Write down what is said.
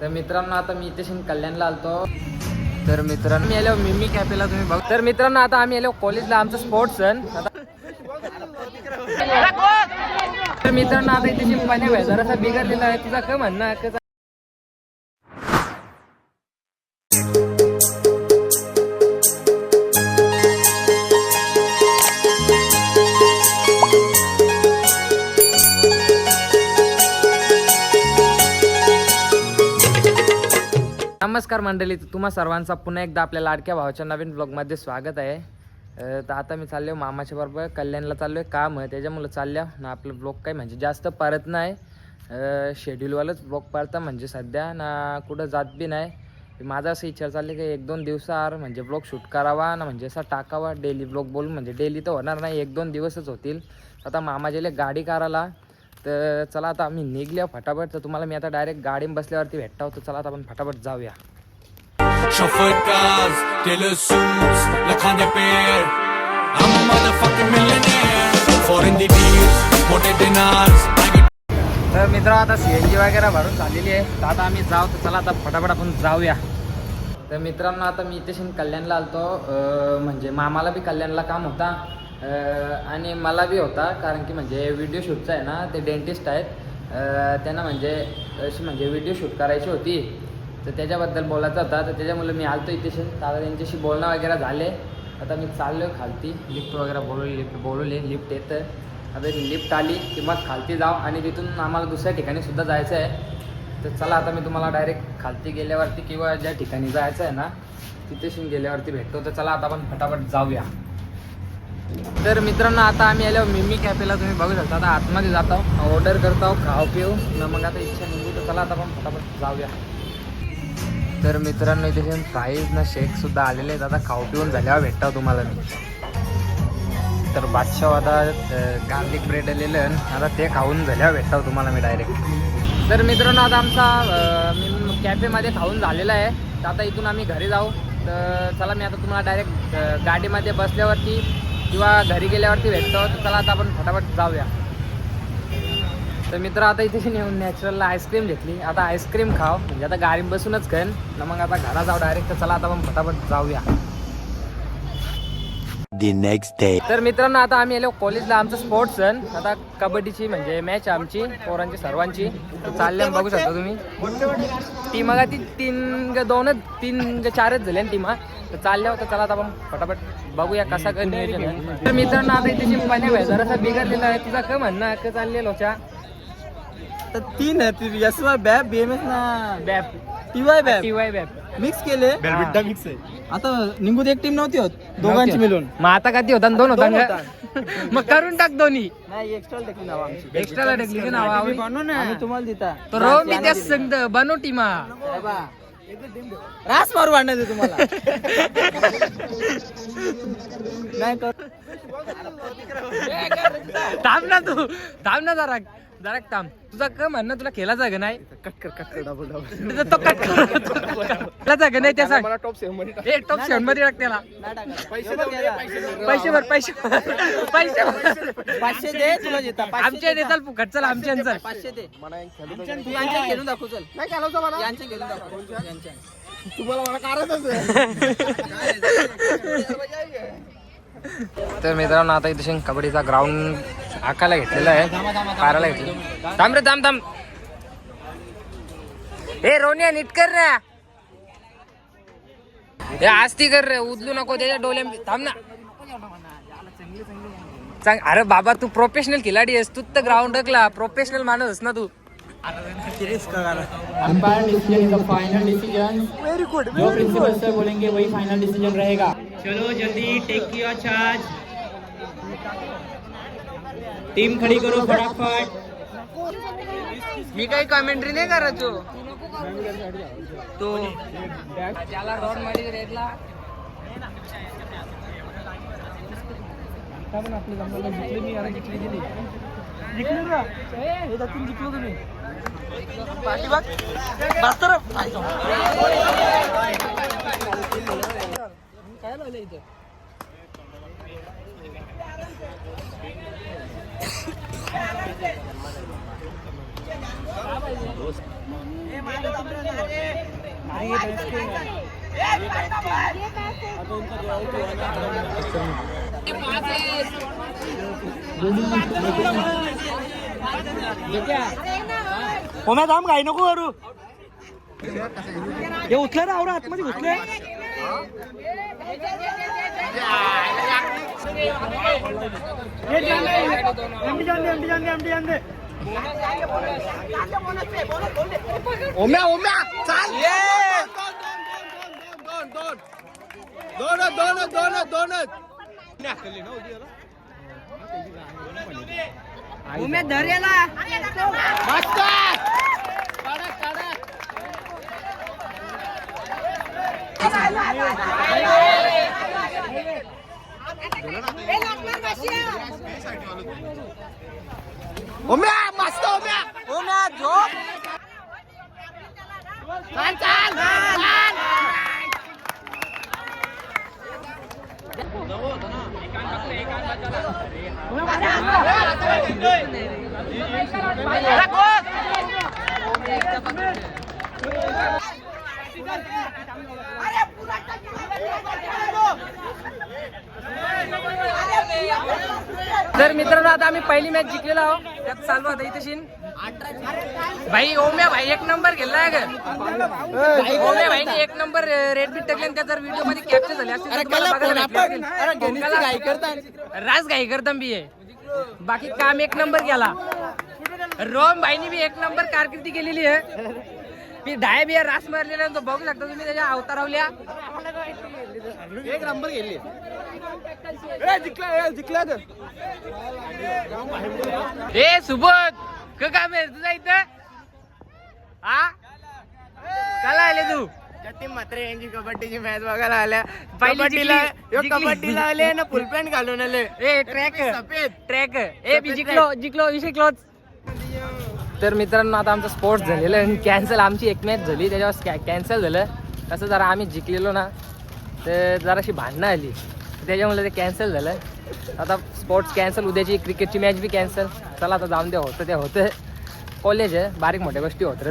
तर मित्रांनो आता मी इथे कल्याणला आलतो. तर मित्रांनो मी आलो मिमी कॅफेला, तुम्ही बघ. तर मित्रांनो आता आम्ही आलो कॉलेजला, आमचं स्पोर्ट्स सण. तर मित्रांनो आता इथे पाणी जरासा बिघडलेला आहे. तुझा काय म्हणणं आहे? नमस्कार मंडळी, तुम्हा सर्वांचा पुन्हा एकदा आपल्या लाडक्या भावाच्या नवीन ब्लॉगमध्ये स्वागत आहे. तर आता मी चाललो मामाच्या बरोबर कल्याणला चाललो आहे. काम आहे त्याच्यामुळे चालल्या ना. आपलं ब्लॉग काही म्हणजे जास्त पाळत नाही, शेड्यूलवालंच ब्लॉग पाळता म्हणजे सध्या ना. कुठं जात बी नाही. माझा असं इच्छा चालली की 1-2 दिवसाआड म्हणजे ब्लॉग शूट करावा ना, म्हणजे असा टाकावा डेली ब्लॉग बोलून. म्हणजे डेली तर होणार नाही, 1-2 दिवसच होतील. आता मामा गेले गाडी करायला. तर चला आता आम्ही निघल्या फटाफट. तर तुम्हाला मी आता डायरेक्ट गाडीत बसल्यावरती भेटतो. तर चला आता आपण फटाफट जाऊया. Chauffeur cars, tailor suits, lakhande pair. I'm a motherfucking millionaire. Foreign deals, मोठे dinars. तर मित्र आता CNG वगैरे भरून झालेली आहे. तर आता आम्ही जाऊ. तर चला आता फटाफट आपण जाऊया. तर मित्रांनो आता मी इथे कल्याणला आलतो. म्हणजे मामाला बी कल्याणला काम होता आणि मला बी होता, कारण की म्हणजे व्हिडिओ शूटचं आहे ना. ते डेंटिस्ट आहेत, त्यांना म्हणजे अशी म्हणजे व्हिडिओ शूट करायची होती. तर त्याच्याबद्दल बोलायचं होता. तर त्याच्यामुळे मी आलतो इथे. आता त्यांच्याशी बोलणं वगैरे झाले. आता मी चाललो खालती. लिफ्ट वगैरे बोलवले लिफ्ट येतं. आता लिफ्ट आली की मग खालती जाऊ आणि तिथून आम्हाला दुसऱ्या ठिकाणी सुद्धा जायचं आहे. तर चला आता मी तुम्हाला डायरेक्ट खालती गेल्यावरती किंवा ज्या ठिकाणी जायचं आहे ना तिथे गेल्यावरती भेटतो. तर चला आता आपण फटाफट जाऊया. तर मित्रांनो आता आम्ही आलो मिमी कॅफेला, तुम्ही बघू शकता. आता आतमध्ये जातो, ऑर्डर करतो, खाऊ पिऊ ना. मग आता इच्छा निघू. तर चला आता आपण फटाफट जाऊया. तर मित्रांनो इथे फ्राईज ना शेकसुद्धा आलेले आहेत. आता खाऊ पिऊन झाल्यावर भेटतो तुम्हाला मी. तर बादशाह आता गार्लिक ब्रेड आलेलं आता ते खाऊन झाल्यावर भेटतो तुम्हाला मी डायरेक्ट. तर मित्रांनो आता आमचा मी कॅफेमध्ये खाऊन झालेला आहे. तर आता इथून आम्ही घरी जाऊ. तर चला मी आता तुम्हाला डायरेक्ट गाडीमध्ये बसल्यावरती किंवा घरी गेल्यावरती भेटतो. तर चला आता आपण फटाफट जाऊया. तर मित्र आता इथे नेऊन नॅचरलला आईस्क्रीम घेतली. आता आईस्क्रीम खाव म्हणजे आता गाडीत बसूनच खाईन ना. मग आता घरा जाऊ डायरेक्ट. तर चला आता आपण फटाफट जाऊया. The next day. तर मित्रांनो आता आम्ही आलो कॉलेजला, आमचं स्पोर्ट्स सण. आता कबड्डीची म्हणजे मॅच आमची पोरांची सर्वांची. चालल्या बघू शकता तुम्ही. टीम बघा ती 3-4च झाल्या टीमा. तर चालल्या होत्या. चला आता आपण फटाफट बघूया कसा काय नियोजन आहे. तर मित्रांनो आता इथे पाणी जरासा बिघडलेला आहे. तुझा काय म्हणणं आहे? चाललेलो च्या तर 3 आहे. एसवाय बॅब BMS ना बॅप TY बॅब मिक्स केले. बेलबिट्टा मिक्स आहे. आता निघून एक टीम नव्हती होत, दोघांची मिळून. मग आता कधी होता? 2 होता होता. मग करून टाक दोन्ही. नाही एक्स्ट्रा टेकली नाव आमची. एक्स्ट्राला टाकली नाव आम्ही तुम्हाला देता तो रो मी त्याच सांगतो बनव टीमा. रास मारू वाढणार तुम्हाला. नाही कर. थांब ना जरा थांब. तुझा काय म्हणणं? तुला खेळायचं का नाही? कट कर डबल तो कट खेळायचं का नाही त्या सांग. टॉप 7 मध्ये टाक त्याला. पैसे भर 500 दे तुला देता. आमच्या देताल फुकट. चल आमच्या 500 दे. तू यांच्या खेळून दाखव. चल नाही खेळायचं मला. यांच्या खेळून दाखव. यांच्या तुम्हाला मला काढायचं. तर मित्रांनो आता इथे कबड्डीचा ग्राउंड आकायला घेतलेला आहे, पारायला घेतलेला. थांब. हे रोनिया नीट कर ना. हे आस्ती कर रे, उचलू नको त्याच्या डोल्या. थांब ना. सांग. अरे बाबा तू प्रोफेशनल खिलाडी आहेस. तू तर ग्राउंड रखला प्रोफेशनल माणूस ना तू. Umpire decision is the final decision. Very good. जो प्रिंसिपल सर बोलेंगे वही फाइनल डिसीजन रहेगा. चलो जल्दी टेक योर चार्ज. टीम खड़ी करो फटाफट. मी काही कमेंट्री नाही करायचो. तो त्याला रोड मध्ये रेडला. ओम्या थांब काय नको करू हे उचलं ना आवरा आतमध्ये घुसले ओम्या ओम्या चाल दोनच उम्या धर्याला मस्त ओम्या मस्त ओम्या ओम्या झोप चाल चाल तर मित्रांनो आता आम्ही पहिली मॅच जिंकलेलो आहोत त्यात चालू होता इथे भाई ओम्या भाई एक नंबर गेलाय का ओम्या भाईने एक नंबर रेड बीट टाकले त्या जर व्हिडिओ मध्ये कॅप्चर झाले असतील तर तुम्हाला बघायला भेटतील. राज घाई करताम बी आहे बाकी काम एक नंबर केला रोम भाईनी बी एक नंबर कारकिर्दी केलेली आहे मी डाय बी रास मारलेला तो बघू शकता तुम्ही त्याच्या अवतारावल्या एक नंबर गेली जिंकला ए सुबोध क काम आहे तुझा इथं हा काला आले तू जतीन मात्र यांची कबड्डीची मॅच बघायला आल्या पहिली कबड्डीला आले ना फुल पॅन्ट घालून आले ए ट्रॅक ट्रॅक ए बी जिंकलो विषय क्लोज तर मित्रांनो आता आमचा स्पोर्ट्स झालेला आणि कॅन्सल आमची एक मॅच झाली त्याच्यावर कॅन्सल झालं तसं जरा आम्ही जिंकलेलो ना तर जराशी भांडणं आली त्याच्यामुळे ते कॅन्सल झालं आता स्पोर्ट्स कॅन्सल उद्याची क्रिकेटची मॅच बी कॅन्सल चला आता जाऊन द्या होतं ते होतं कॉलेज आहे बारीक मोठ्या गोष्टी होत रे